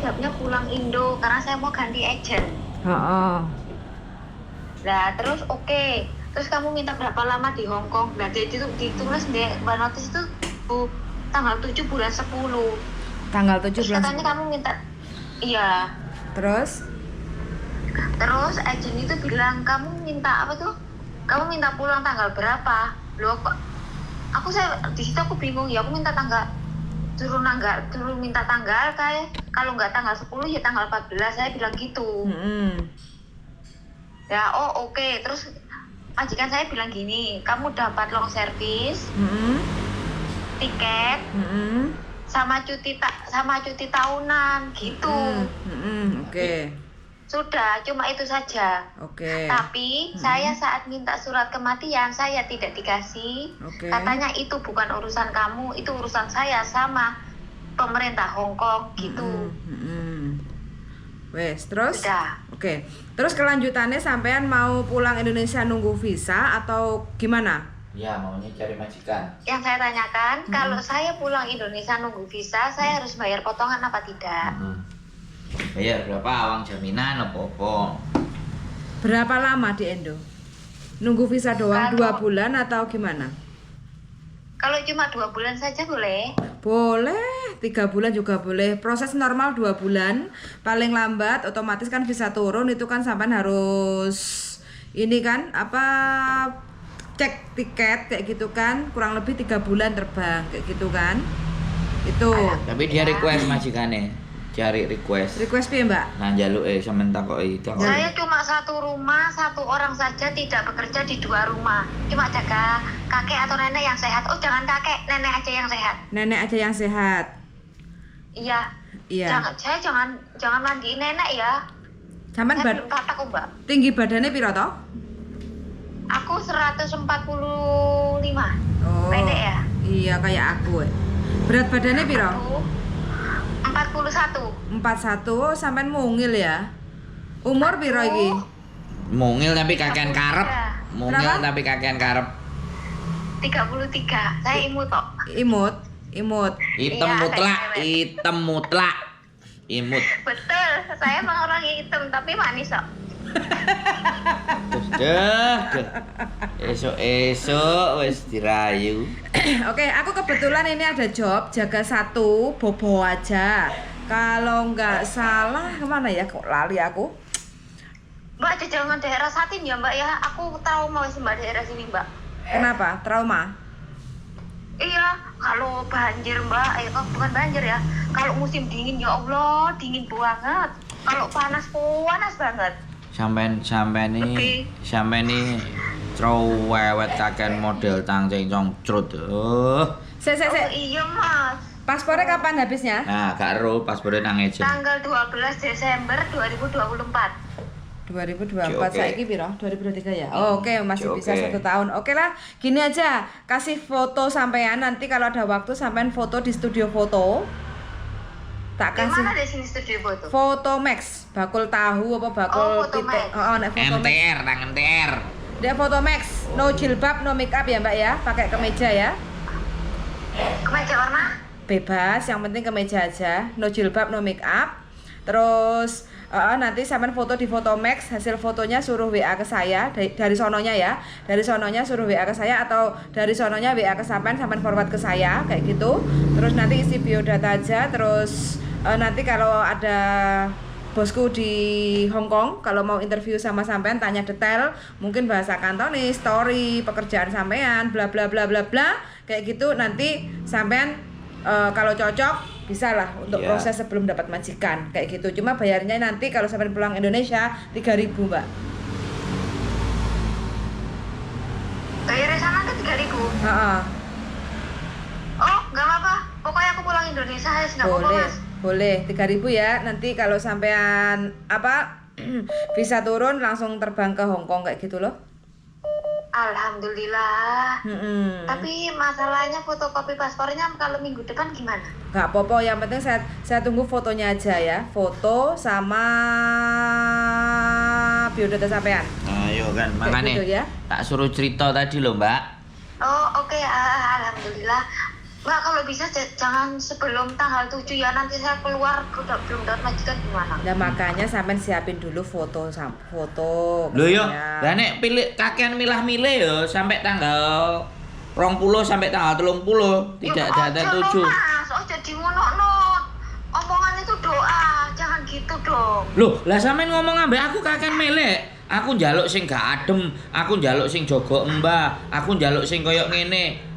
jawabnya pulang Indo karena saya mau ganti agent. Nah terus oke. Terus kamu minta berapa lama di Hong Kong? Nah jadi itu ditulis di notis itu tanggal 7 bulan 10. Tanggal 7 Terus bulan katanya 10. kamu minta, iya. Terus Agent itu bilang kamu minta apa tuh? Kamu minta pulang tanggal berapa? Loh kok? Saya di situ aku bingung ya. Aku minta tanggal turun minta tanggal kayak kalau nggak tanggal 10 ya tanggal 14. Saya bilang gitu. Ya oke. Terus majikan saya bilang gini, kamu dapat long service, tiket, sama cuti tahunan gitu. Oke. Sudah, cuma itu saja. Oke. Tapi saya saat minta surat kematian saya tidak dikasih. Katanya itu bukan urusan kamu, itu urusan saya sama pemerintah Hong Kong gitu. Wes, terus? Sudah. Oke. Terus kelanjutannya sampean mau pulang Indonesia nunggu visa atau gimana? Ya, maunya cari majikan. Yang saya tanyakan, kalau saya pulang Indonesia nunggu visa, saya harus bayar potongan apa tidak? Bayar berapa? Uang jaminan apa-apa. Berapa lama di Indo? Nunggu visa doang 2 bulan atau gimana? Kalau cuma 2 bulan saja boleh? Boleh, 3 bulan juga boleh. Proses normal 2 bulan. Paling lambat otomatis kan visa turun itu kan sampean harus ini kan cek tiket kayak gitu kan, kurang lebih 3 bulan terbang kayak gitu kan. Itu. Tapi dia request majikannya. Cari request piye Mbak? Nah jaluk sampean takoki itu. Saya cuma satu rumah, satu orang saja tidak bekerja di 2 rumah. Cuma jaga kakek atau nenek yang sehat. Oh jangan kakek, nenek aja yang sehat. Nenek aja yang sehat. Iya. Saya jangan mandiin nenek ya. Sampean belum tatak kok Mbak. Tinggi badannya piro toh? Aku 145. Oh. Pendek ya? Iya kayak aku. Berat badannya piro? 41. 41 sampean mungil ya. Umur piro iki? Mungil tapi kakean karep. Mungil Berapa? tapi kakean karep. 33. Saya imut kok. Imut. Hitam Iya, mutlak, kayak hitam mutlak. Imut. Betul. Saya emang orang yang hitam tapi manis kok. Deh. Esok wis dirayu. Oke, aku kebetulan ini ada job jaga 1 bobo aja. Kalau nggak salah kemana ya? Kok lali aku? Mbak jangan daerah Satin ya Mbak ya. Aku trauma wis Mbak daerah sini Mbak. Kenapa? Trauma? Iya, kalau banjir Mbak, bukan banjir ya. Kalau musim dingin ya Allah, dingin banget. Kalau panas banget. Sampean ini cowewet kakean model tangcing congcrut. Sek. Iya Mas. Paspornya kapan habisnya? Nah, gak ero paspore nang ejen. Tanggal 12 Desember 2024. 2024 Oke. saiki piro? 2023 ya. Oh, oke, masih bisa Oke. 1 tahun. Oke lah, gini aja. Kasih foto sampean nanti kalau ada waktu sampean foto di studio foto. Tak Di kasih mana di sini studio foto? foto Max, bakul tahu apa bakul Oh, Foto Max. nek foto Max. MTR, nang MTR. Dia foto Max, no jilbab, no make up ya, Mbak ya. Pakai kemeja ya. Kemeja warna? Bebas, yang penting kemeja aja. No jilbab, no make up. Terus nanti sampean foto di foto Max, hasil fotonya suruh WA ke saya dari sononya ya. Dari sononya suruh WA ke saya atau dari sononya WA ke sampean forward ke saya kayak gitu. Terus nanti isi biodata aja. Terus nanti kalau ada bosku di Hong Kong kalau mau interview sama sampean tanya detail, mungkin bahasa Kantonis, story, pekerjaan sampean, bla bla bla bla bla kayak gitu. Nanti sampean kalau cocok bisa lah untuk Iya. proses sebelum dapat majikan kayak gitu. Cuma bayarnya nanti kalau sampai pulang Indonesia 3.000 Mbak. Bayar sana ke 3.000. Heeh. Oh, nggak apa-apa. Pokoknya aku pulang Indonesia ya, nggak apa-apa Boleh. Mas. Boleh 3.000 ya. Nanti kalau sampean bisa turun langsung terbang ke Hong Kong kayak gitu loh. Alhamdulillah. Mm-mm. Tapi masalahnya fotokopi paspornya kalau minggu depan gimana? Nggak apa-apa, yang penting saya tunggu fotonya aja ya. Foto sama biodata sampean. Ayo kan, Kayak makanya gitu ya. tak suruh cerita tadi loh Mbak. Oh, oke. Alhamdulillah. Mbak kalau bisa jangan sebelum tanggal 7 ya, nanti saya keluar udah belum dapat majikan gimana? Nah makanya sampean siapin dulu foto foto. Lho yo, misalnya. lah nek pilih kakean milah-milih yo sampai tanggal 20 sampai tanggal 30, tidak ada 7. Mas, ojo di ngono. Omongan itu doa, jangan gitu dong. Loh, lah sampean ngomong ambek aku kakean milih. Aku njaluk sing gak adem, aku njaluk sing jaga embah, aku njaluk sing koyo ngene.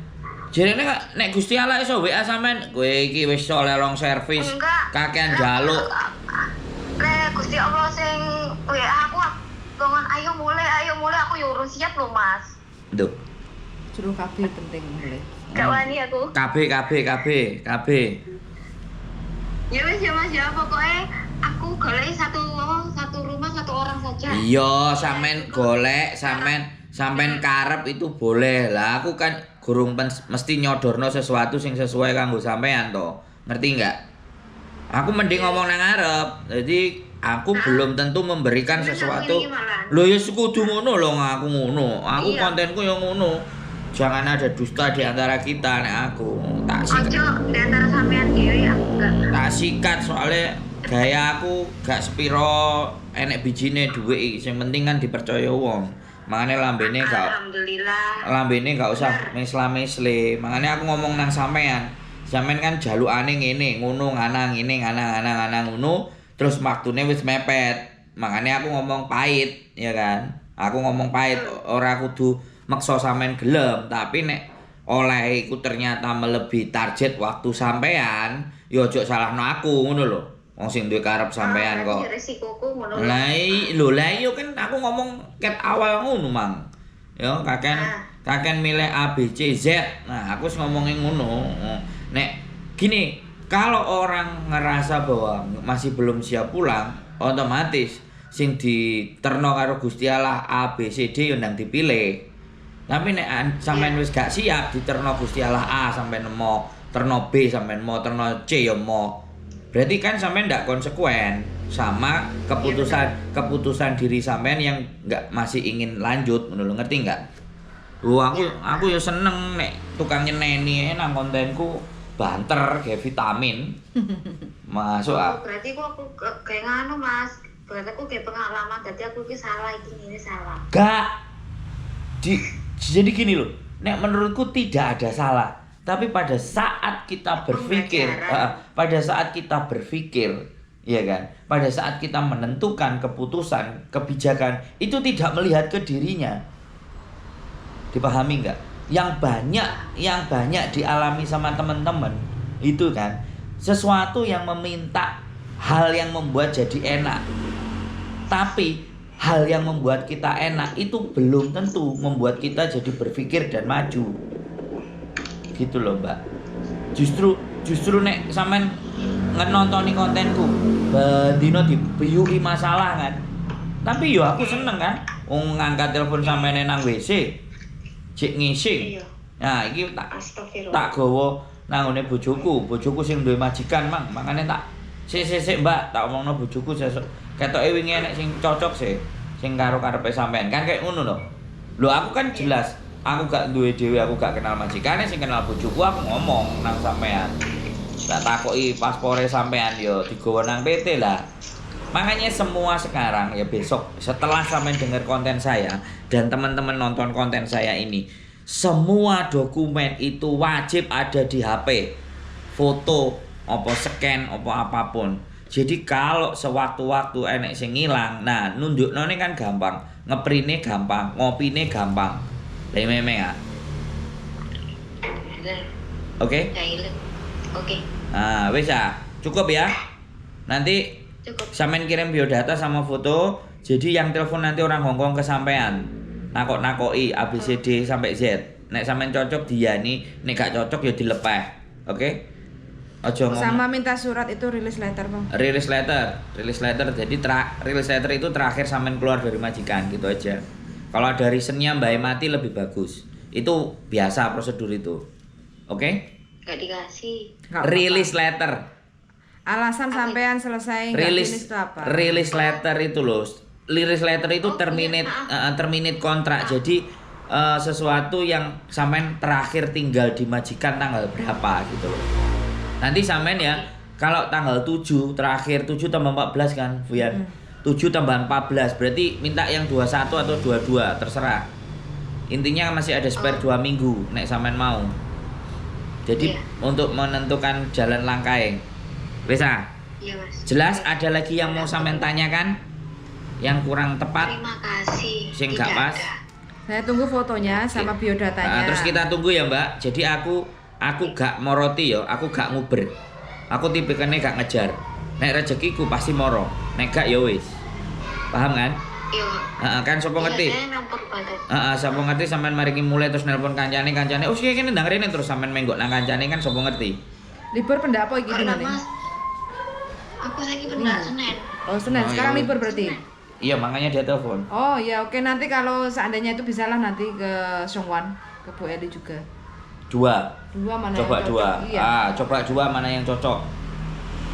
Jarene nek Gusti Allah iso WA sampean, kowe iki wis iso lelong servis, kakean njaluk. Gusti Allah sing WA aku gongan ayo mulai aku yo urus siap lho Mas. Duh. Suruh kabeh penting mulai. Gak wani aku. KB. Ya wis ya Mas ya, pokoknya aku golek satu rumah satu orang saja. Iya, sampean golek, sampean karep itu boleh. Lah aku kan gurung mesti nyodorno sesuatu sing sesuai kanggo sampean to. Ngerti enggak? Aku mending ngomong nang ngarep. Jadi aku belum tentu memberikan sesuatu. Lho ya kudu ngono lho aku ngono. Aku kontenku yang ngono. Jangan ada dusta di antara kita nek aku. Tak sikat. Ojo di antara sampean dhewe aku enggak. Tak sikat soalnya gaya aku gak sepiro enek bijine dhuwit iki. Sing penting kan dipercaya wong. Makane lambene gak usah mesla-mesle. Makane aku ngomong nang sampean. Sampean kan jalukane ngene, ngono nganang ngene nganang ngono, terus waktune wis mepet. Makane aku ngomong pahit, ya kan? Aku ngomong pahit, ora kudu maksa sampean gelem, tapi nek oleh iku ternyata melebihi target waktu sampean, ya ojo salahno aku ngono lho. Wong sing duwe karep sampean kok. Resikoku ngono. Lah iya kan aku ngomong ket awal ngono, Mang. Ya kaken milih A B C Z. Nah, aku wis ngomongin ngono. Nek gini, kalau orang ngerasa bahwa masih belum siap pulang, otomatis sing diterno karo Gusti Allah A B C D yo ndang dipilih. Tapi nek sampean wis gak siap diterno Gusti Allah A sampai nemo, terno B sampai mau, terno C yo mau. Berarti kan sampean ndak konsekuen sama keputusan diri sampean yang nggak masih ingin lanjut, menurut ngerti nggak? Aku ya seneng nek tukang nyeneni nang kontenku banter kayak vitamin. Masuk berarti aku kayak nganu Mas. Berarti aku kayak pengalaman, jadi aku ki salah ini salah. Gak. Jadi gini loh, nek menurutku tidak ada salah. Tapi pada saat kita berpikir, ya kan? Pada saat kita menentukan keputusan, kebijakan, itu tidak melihat ke dirinya. Dipahami nggak? Yang banyak dialami sama teman-teman itu kan sesuatu yang meminta hal yang membuat jadi enak. Tapi hal yang membuat kita enak itu belum tentu membuat kita jadi berpikir dan maju. Gitu loh Mbak. Justru nek sampean ngenontoni kontenku bendino dibiyuki masalah kan. Tapi yo aku seneng kan wong ngangkat telepon sampean nang WC cek ngising. Nah iki tak gawa nang ngene bojoku sing duwe majikan Mang. Makane tak sik Mbak tak omongno bojoku sesuk ketoke wingi enek sing cocok sih sing karo karepe sampean kan kayak ngono lho. Lho aku kan jelas aku gak duwe dhewe, aku gak kenal majikane, sing kenal bojoku aku ngomong nang sampean. Tak takoki paspore sampean yo digawa nang PT lah. Makanya semua sekarang ya besok setelah sampean denger konten saya dan teman-teman nonton konten saya ini, semua dokumen itu wajib ada di HP. Foto, apa scan, apa apapun. Jadi kalau sewaktu-waktu enek sing ngilang, nah nunjukno kan gampang, ngeprine gampang, ngopine gampang. Memang ya. Oke? Oke. Nah, wis ya. Cukup ya. Nanti sampean kirim biodata sama foto. Jadi yang telepon nanti orang Hongkong ke sampean. Nakok-nakoki ABCD sampai Z. Nek sampean cocok diani, nek gak cocok ya dilepeh. Oke? Ojo ngomong. Sama minta surat itu release letter, Bang. Release letter. Jadi release letter itu terakhir sampean keluar dari majikan gitu aja. Kalau ada reasonnya Mbak mati lebih bagus. Itu biasa prosedur itu. Oke? Gak dikasih. Release letter. Alasan sampean selesai nggak finish itu apa? Release letter itu loh. Release letter itu terminate kontrak. Jadi sesuatu yang sampean terakhir tinggal di majikan tanggal berapa gitu loh. Nanti sampean ya kalau tanggal 7 terakhir 7 tambah 14 kan Buyan. 7 tambah 14 berarti minta yang 21 atau 22 terserah. Intinya masih ada spare 2 minggu nek sampean mau. Jadi untuk menentukan jalan langkah. Bisa? Iya mas. Jelas ada lagi yang mau sampean tanyakan? Yang kurang tepat? Terima kasih. Sing gak Tidak pas? ada. Saya tunggu fotonya sama biodatanya. Terus kita tunggu ya Mbak. Jadi aku gak moroti ya, aku gak nguber. Aku tipikannya gak ngejar. Nek rezekiku pasti moro. Nek gak ya wis. Paham kan? Iya. Kan sapa ngerti? Saya memang berbadan. Sapa ngerti sampean mari mulai terus nelpon kancane. Oh sih kene ndang rene terus sampean menggok nang kancane kan sapa ngerti? Libur pendak apa iki Karena gimana? mas, aku lagi pernah Senin. Oh, Senin. Sekarang iya. libur berarti. Iya, makanya dia telepon. Oh ya oke, nanti kalau seandainya itu bisalah nanti ke Songwan, ke Bu Eli juga. Dua Mana coba yang dua. cocok? Iya. Coba dua mana yang cocok.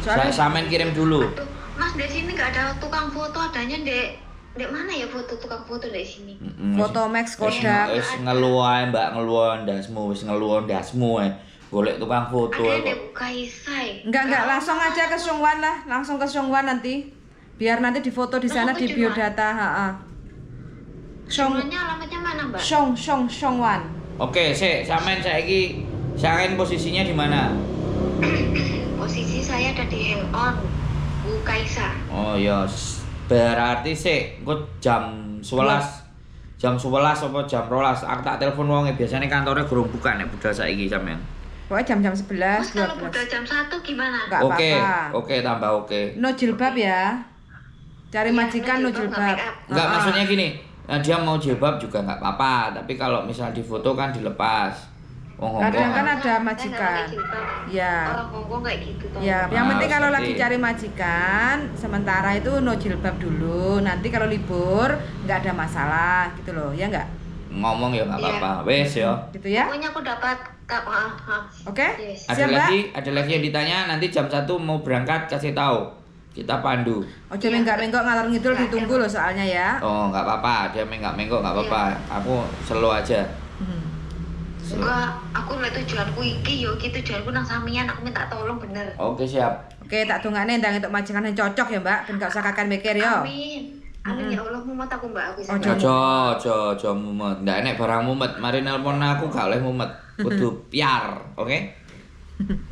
Soalnya Sampean kirim dulu. Aduh, mas di sini nggak ada tukang foto, adanya dek mana ya foto tukang foto di sini? foto Max Kodak. Wis ngeluh ae Mbak, ngeluh ndasmu, wis ngeluh ndasmu ae. Golek tukang foto Ada kok. dek Kaisai. Enggak, langsung aja ke Songwan lah, langsung ke Songwan nanti. Biar nanti difoto di sana di biodata, Semuanya alamatnya mana mbak? Songwan. Oke, sampean saiki posisinya di mana? Posisi saya ada di Hang On, Bu Kaisa. Oh ya, berarti engko jam 11. Jam 11 apa jam 12 aku tak telepon wonge biasanya kantornya gurung buka nek budal saiki sampean. Pokoknya jam 11, Mas kalau 12. udah jam 1 gimana? Enggak Oke, apa-apa. oke tambah oke. No jilbab ya. Cari Iya, majikan no no jilbab, jilbab. nggak make up. Enggak, maksudnya gini, dia mau jilbab juga nggak apa-apa, tapi kalau misal difoto kan dilepas. Oh, Kadang kan Hongkong. ada majikan. Iya. Orang Hongkong kayak gitu tuh. Ya, yang penting kalau lagi ngerti. cari majikan, sementara itu no jilbab dulu. Nanti kalau libur nggak ada masalah gitu loh, ya nggak? Ngomong ya nggak Iya. apa-apa. Wes ya. Gitu ya? Pokoknya aku dapat Oke? Yes. Ada Siap, Mbak? lagi yang ditanya nanti jam 1 mau berangkat kasih tahu. Kita pandu. Ojo menggak-menggok ngalor ngidul ditunggu loh soalnya ya. Oh, nggak apa-apa. Dia menggak-menggok nggak apa-apa. Aku slow aja. Hmm. Slow. Enggak, aku lihat tujuanku iki yo, iki tujuanku nang samian, aku minta tolong bener. Oke, siap. Oke, tak tungane ndang untuk majikan yang cocok ya, Mbak. Ben gak usah kakan mikir yo. Amin. Amin ya Allah, mumet aku mbak aku Ojo. Ojo mumet. Ndak enek barang mumet. Mari nelpon aku gak oleh mumet. Kudu piar, oke?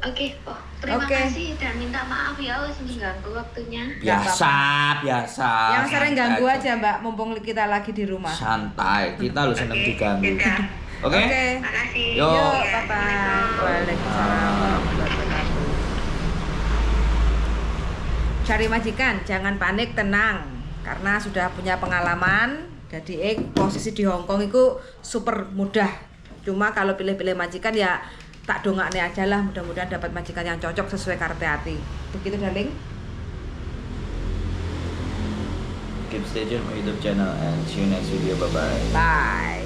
Oke, terima Oke. kasih dan minta maaf ya wis mengganggu waktunya. Biasa. Yang sering ganggu Santai aja, Mbak, mumpung kita lagi di rumah. Santai. Kita lu seneng diganggu. Dadah. Oke? Makasih. Yo. Yuk, Ya, bye-bye. Assalamualaikum. Waalaikumsalam warahmatullahi wabarakatuh. Cari majikan, jangan panik, tenang. Karena sudah punya pengalaman, jadi posisi di Hongkong itu super mudah. Cuma kalau pilih-pilih majikan ya tak dongakne aja lah, mudah-mudahan dapat majikan yang cocok sesuai kartu hati. Begitu, darling. Keep stay tune my YouTube channel and see you next video. Bye-bye. Bye.